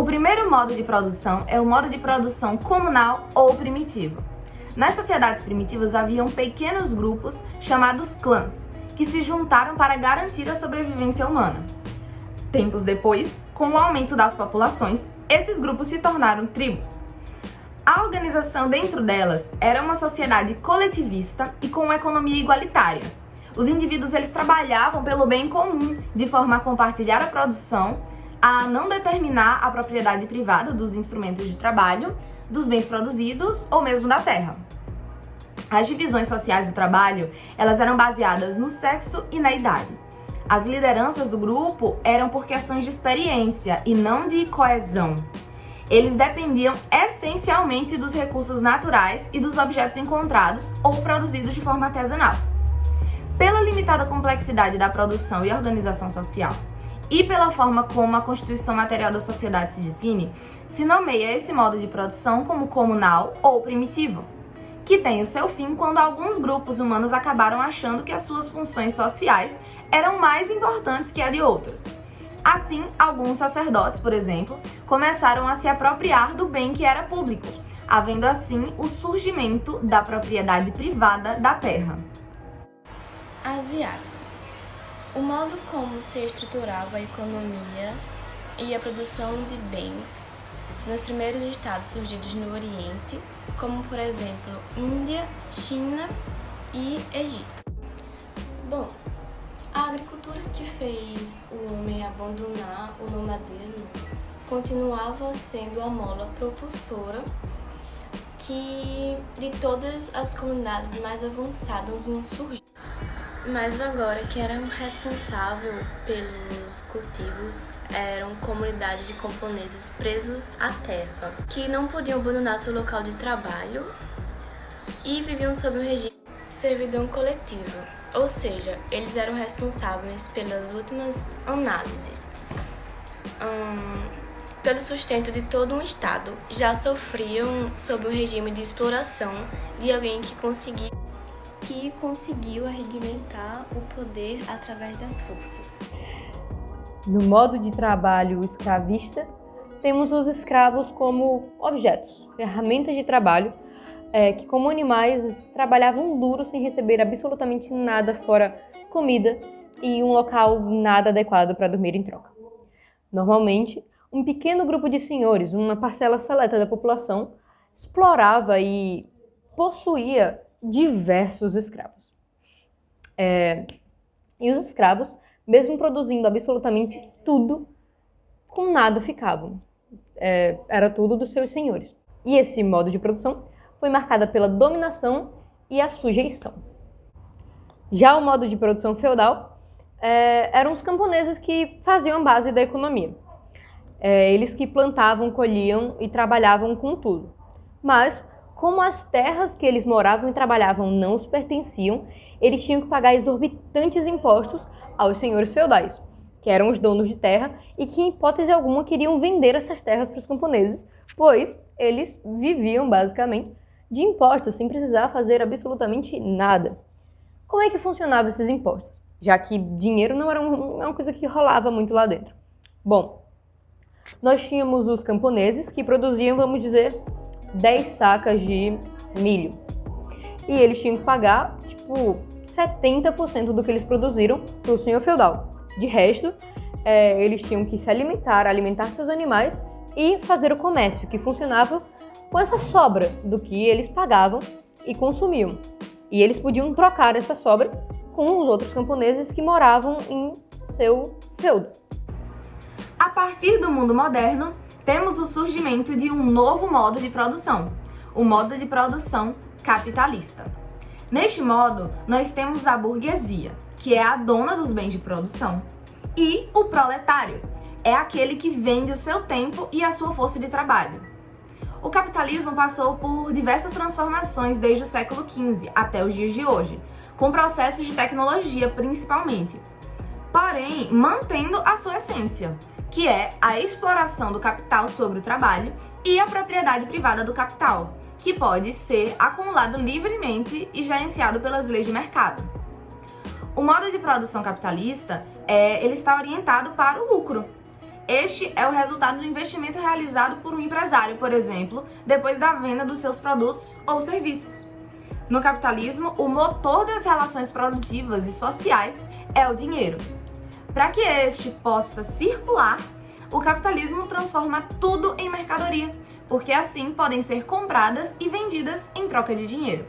O primeiro modo de produção é o modo de produção comunal ou primitivo. Nas sociedades primitivas haviam pequenos grupos chamados clãs, que se juntaram para garantir a sobrevivência humana. Tempos depois, com o aumento das populações, esses grupos se tornaram tribos. A organização dentro delas era uma sociedade coletivista e com uma economia igualitária. Os indivíduos eles trabalhavam pelo bem comum, de forma a compartilhar a produção, a não determinar a propriedade privada dos instrumentos de trabalho, dos bens produzidos ou mesmo da terra. As divisões sociais do trabalho, elas eram baseadas no sexo e na idade. As lideranças do grupo eram por questões de experiência e não de coesão. Eles dependiam essencialmente dos recursos naturais e dos objetos encontrados ou produzidos de forma artesanal. Pela limitada complexidade da produção e organização social, e pela forma como a constituição material da sociedade se define, se nomeia esse modo de produção como comunal ou primitivo, que tem o seu fim quando alguns grupos humanos acabaram achando que as suas funções sociais eram mais importantes que a de outros. Assim, alguns sacerdotes, por exemplo, começaram a se apropriar do bem que era público, havendo assim o surgimento da propriedade privada da terra. Asiático. O modo como se estruturava a economia e a produção de bens nos primeiros estados surgidos no Oriente, como por exemplo Índia, China e Egito. Bom, a agricultura que fez o homem abandonar o nomadismo continuava sendo a mola propulsora de todas as comunidades mais avançadas iam surgir. Mas agora que eram responsáveis pelos cultivos eram comunidades de camponeses presos à terra, que não podiam abandonar seu local de trabalho e viviam sob um regime de servidão coletiva, ou seja, eles eram responsáveis pelas últimas análises, pelo sustento de todo um estado, já sofriam sob um regime de exploração de alguém que conseguiu arregimentar o poder através das forças. No modo de trabalho escravista, temos os escravos como objetos, ferramentas de trabalho, que como animais trabalhavam duro sem receber absolutamente nada fora comida e um local nada adequado para dormir em troca. Normalmente, um pequeno grupo de senhores, uma parcela seleta da população, explorava e possuía diversos escravos. E os escravos, mesmo produzindo absolutamente tudo, com nada ficavam. Era tudo dos seus senhores. E esse modo de produção foi marcado pela dominação e a sujeição. Já o modo de produção feudal eram os camponeses que faziam a base da economia. Eles que plantavam, colhiam e trabalhavam com tudo. Mas, como as terras que eles moravam e trabalhavam não os pertenciam, eles tinham que pagar exorbitantes impostos aos senhores feudais, que eram os donos de terra e que, em hipótese alguma, queriam vender essas terras para os camponeses, pois eles viviam, basicamente, de impostos, sem precisar fazer absolutamente nada. Como é que funcionavam esses impostos? Já que dinheiro não era uma coisa que rolava muito lá dentro. Bom, nós tínhamos os camponeses que produziam, vamos dizer, 10 sacas de milho. E eles tinham que pagar, 70% do que eles produziram para o senhor feudal. De resto, eles tinham que se alimentar seus animais e fazer o comércio, que funcionava com essa sobra do que eles pagavam e consumiam. E eles podiam trocar essa sobra com os outros camponeses que moravam em seu feudo. A partir do mundo moderno, temos o surgimento de um novo modo de produção, o modo de produção capitalista. Neste modo, nós temos a burguesia, que é a dona dos bens de produção, e o proletário, é aquele que vende o seu tempo e a sua força de trabalho. O capitalismo passou por diversas transformações desde o século XV até os dias de hoje, com processos de tecnologia principalmente, porém mantendo a sua essência, que é a exploração do capital sobre o trabalho e a propriedade privada do capital, que pode ser acumulado livremente e gerenciado pelas leis de mercado. O modo de produção capitalista ele está orientado para o lucro, Este é o resultado do investimento realizado por um empresário, por exemplo, depois da venda dos seus produtos ou serviços. No capitalismo, o motor das relações produtivas e sociais é o dinheiro. Para que este possa circular, o capitalismo transforma tudo em mercadoria, porque assim podem ser compradas e vendidas em troca de dinheiro.